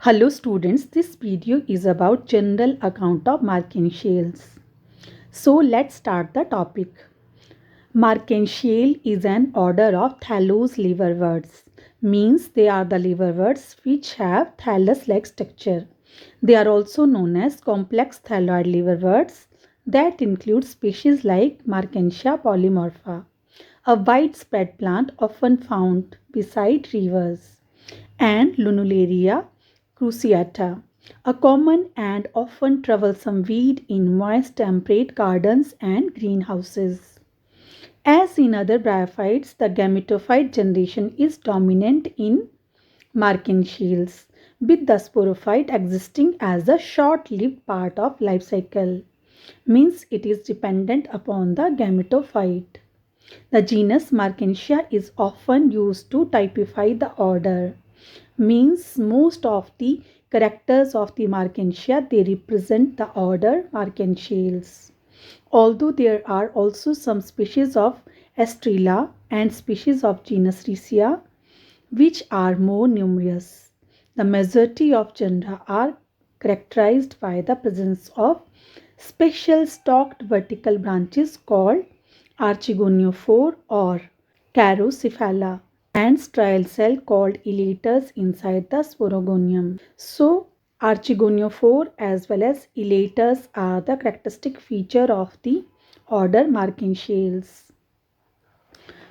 Hello students, this video is about general account of Marcantiales. So let's start the topic. Marcantiale is an order of thallus liverworts. Means they are the liverworts which have thallus-like structure. They are also known as complex thalloid liverworts that include species like Marcantia polymorpha, a widespread plant often found beside rivers, and Lunularia cruciata, a common and often troublesome weed in moist temperate gardens and greenhouses. As in other bryophytes, the gametophyte generation is dominant in Marcantiales, with the sporophyte existing as a short-lived part of life cycle. Means it is dependent upon the gametophyte. The genus Marcantia is often used to typify the order. Means most of the characters of the Marcantia, they represent the order Marcantiales. Although there are also some species of Estrella and species of genus Riccia which are more numerous. The majority of genera are characterized by the presence of special stalked vertical branches called archigoniophore or carocephala and strial cell called elaters inside the sporogonium. So archigoniophore as well as elaters are the characteristic feature of the order Marcantiales.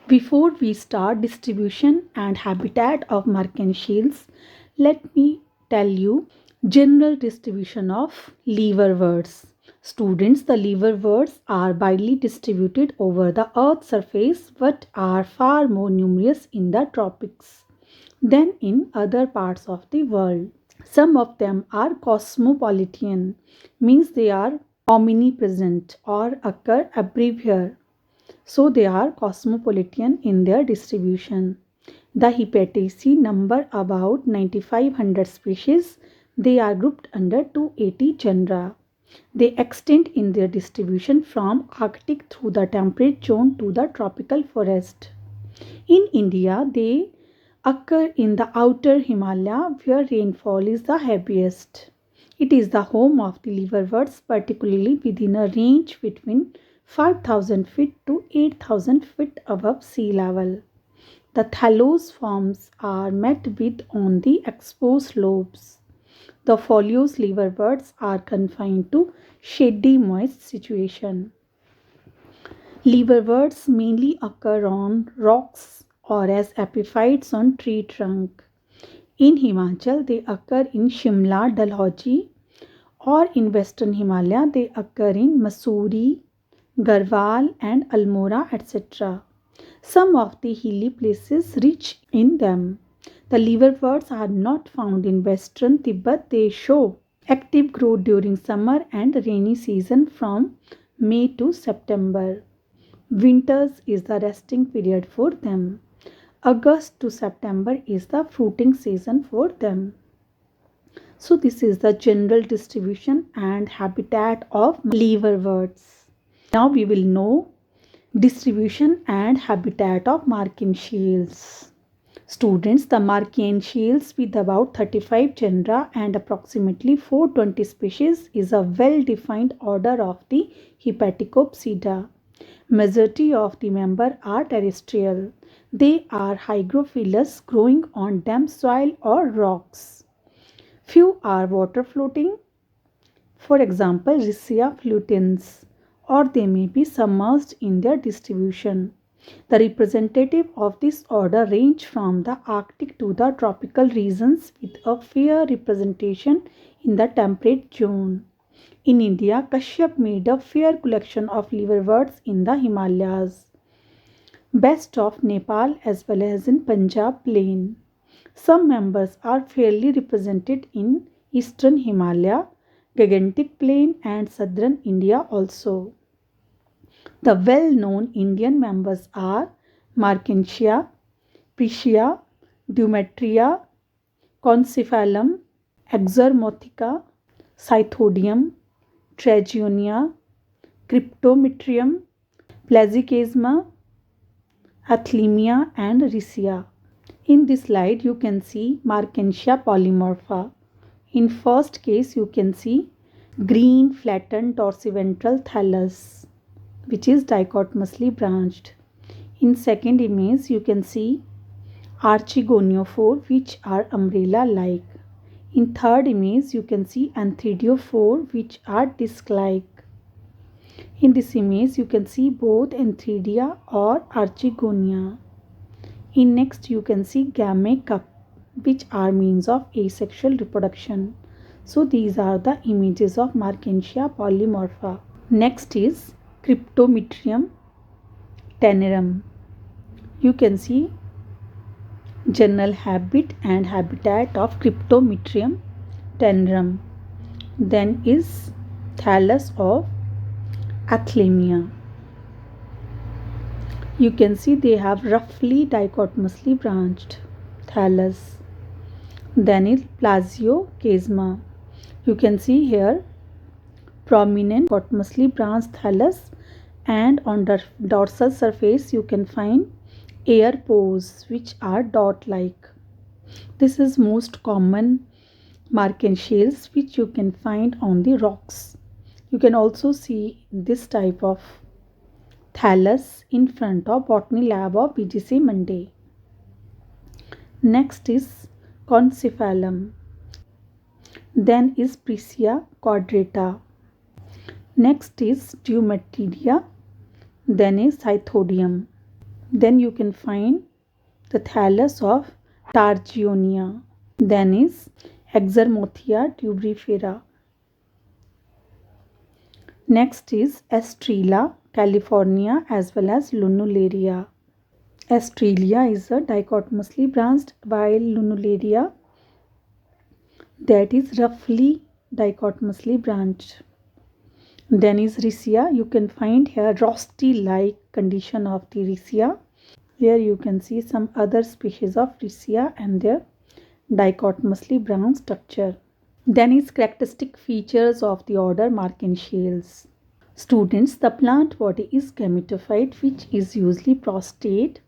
Before we start distribution and habitat of Marcantiales, let me tell you general distribution of liverworts. Students, the liverworts are widely distributed over the earth's surface but are far more numerous in the tropics than in other parts of the world. Some of them are cosmopolitan, means they are omnipresent or occur everywhere. So they are cosmopolitan in their distribution. The Hepataceae number about 9500 species. They are grouped under 280 genera. They extend in their distribution from Arctic through the temperate zone to the tropical forest. In India, they occur in the outer Himalaya where rainfall is the heaviest. It is the home of the liverworts, particularly within a range between 5,000 feet to 8,000 feet above sea level. The thallus forms are met with on the exposed lobes. The foliose liverworts are confined to shady moist situation. Liverworts mainly occur on rocks or as epiphytes on tree trunk. In Himachal, they occur in Shimla, Dalhousie, or in western Himalaya, they occur in Mussoorie, Garhwal and Almora, etc. Some of the hilly places rich in them. The liverworts are not found in western Tibet. They show active growth during summer and rainy season from May to September. Winters is the resting period for them. August to September is the fruiting season for them. So this is the general distribution and habitat of liverworts. Now we will know distribution and habitat of Marcantiales. Students, the Marcantiales with about 35 genera and approximately 420 species is a well-defined order of the Hepaticopsida. Majority of the members are terrestrial. They are hygrophilous, growing on damp soil or rocks. Few are water floating, for example Riccia fluitans, or they may be submerged in their distribution. The representative of this order range from the Arctic to the tropical regions with a fair representation in the temperate zone. In India, Kashyap made a fair collection of liverworts in the Himalayas, west of Nepal as well as in Punjab plain. Some members are fairly represented in eastern Himalaya, Gangetic Plain and southern India also. The well-known Indian members are Marcantia, Prischia, Dumetria, Concephalum, Exarmothica, Cythodium, Tragonia, Cryptometrium, Plagichasma, Athlemia and Riccia. In this slide, you can see Marcantia polymorpha. In first case, you can see green flattened dorsiventral thallus, which is dichotomously branched. In second image, you can see archigoniophore, which are umbrella-like. In third image, you can see anthidiophore, which are disc-like. In this image, you can see both anthedia or archigonia. In next, you can see gamete cup, which are means of asexual reproduction. So these are the images of Markensia polymorpha. Next is Cryptometrium tenerum. You can see general habit and habitat of Cryptometrium tenerum. Then is thallus of Athlemia. You can see they have roughly dichotomously branched thallus. Then is Plasiocasma. You can see here prominent dichotomously branched thallus, and on the dorsal surface you can find air pores which are dot-like. This is most common Markensials which you can find on the rocks. You can also see this type of thallus in front of botany lab of BGC Monday. Next is Concephalum. Then is Prisia quadrata. Next is Duometridia. Then is Cythodium. Then you can find the thallus of Targionia. Then is Exermothia tuberifera. Next is Estrella california as well as Lunularia. Estrella is a dichotomously branched, while Lunularia that is roughly dichotomously branched. Then is Riccia. You can find here rosti-like condition of the Riccia. Here you can see some other species of Riccia and their dichotomously branched structure. Then is characteristic features of the order Markensiales. Students, the plant body is gametophyte, which is usually prostrate,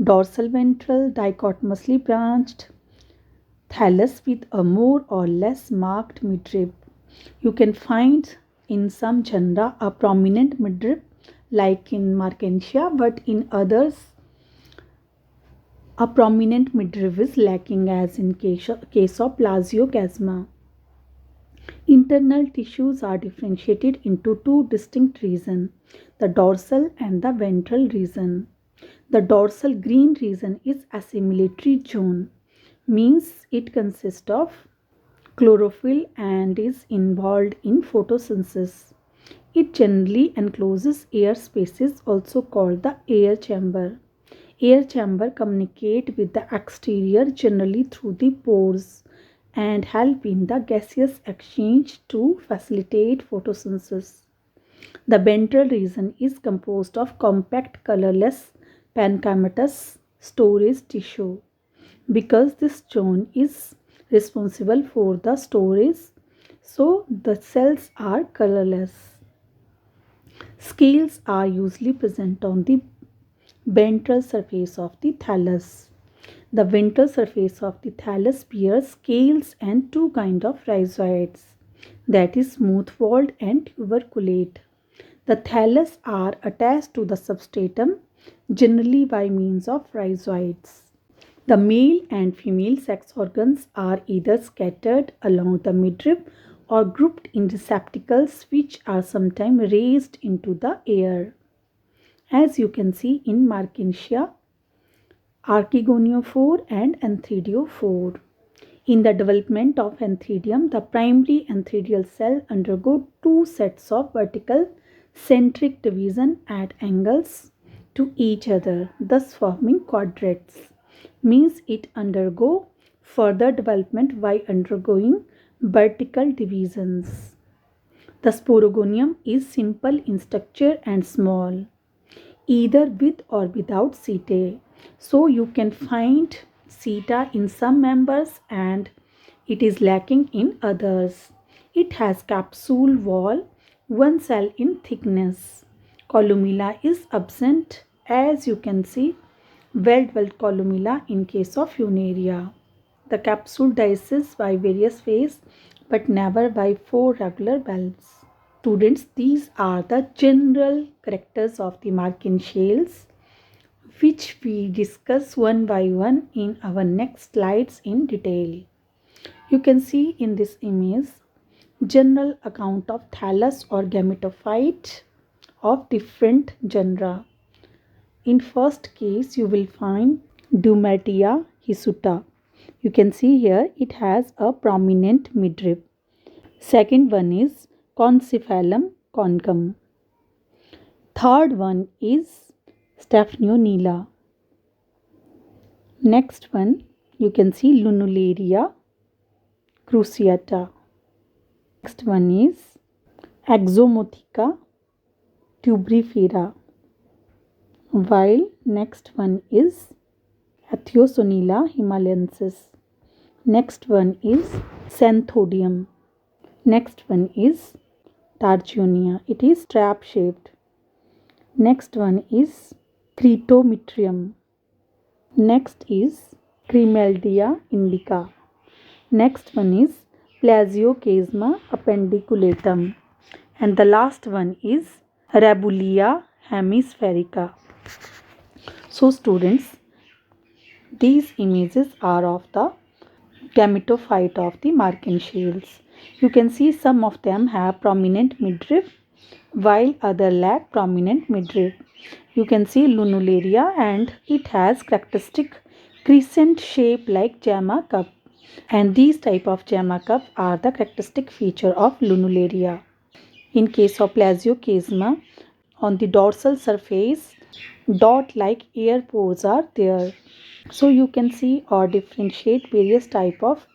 dorsal ventral, dichotomously branched, thallus with a more or less marked midrib. You can find in some genera a prominent midrib like in Markensia, but in others a prominent midrib is lacking, as in case of Plasiocasma. Internal tissues are differentiated into two distinct regions, the dorsal and the ventral region. The dorsal green region is assimilatory zone, means it consists of chlorophyll and is involved in photosynthesis. It generally encloses air spaces, also called the air chamber. Air chamber communicate with the exterior generally through the pores and help in the gaseous exchange to facilitate photosynthesis. The ventral region is composed of compact colorless parenchymatous storage tissue. Because this zone is responsible for the storage, so the cells are colorless. Scales are usually present on the ventral surface of the thallus. The ventral surface of the thallus bears scales and two kinds of rhizoids, that is smooth-walled and tuberculate. The thallus are attached to the substratum generally by means of rhizoids. The male and female sex organs are either scattered along the midrib or grouped in receptacles which are sometimes raised into the air. As you can see in Markensia, Archigoniophore and Anthidiophore. In the development of Anthidium, the primary anthedial cell undergo two sets of vertical centric division at angles to each other, thus forming quadrates. Means it undergo further development by undergoing vertical divisions. The sporogonium is simple in structure and small, either with or without setae. So you can find seta in some members and it is lacking in others. It has capsule wall, one cell in thickness. Columella is absent, as you can see well-developed columella in case of Funaria. The capsule dices by various ways but never by four regular bells. Students, these are the general characters of the Marken shells, which we discuss one by one in our next slides in detail. You can see in this image general account of thallus or gametophyte of different genera. In first case, you will find Dumatia hisuta. You can see here it has a prominent midrib. Second one is Concephalum concum. Third one is Staphnionella. Next one you can see Lunularia cruciata. Next one is Axomothica tubrifera. While next one is Ethiosonilla himalayensis. Next one is Xanthodium. Next one is Targionia. It is trap shaped. Next one is Cretometrium. Next is Cremaldia indica. Next one is Plasiocasma appendiculatum. And the last one is Rabulia hemisphaerica. So students, these images are of the gametophyte of the Marken shells. You can see some of them have prominent midrib while other lack prominent midrib. You can see Lunularia and it has characteristic crescent shape like Jamma cup, and these type of Jamma cup are the characteristic feature of Lunularia. In case of Plasiocasma, on the dorsal surface dot like air pores are there. So you can see or differentiate various type of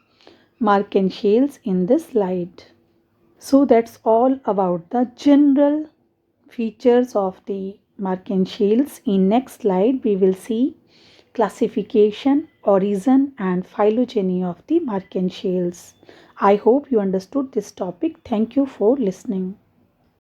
Marken shells in this slide. So that's all about the general features of the Marken shells. In next slide we will see classification, origin and phylogeny of the Marken shells. I hope you understood this topic. Thank you for listening.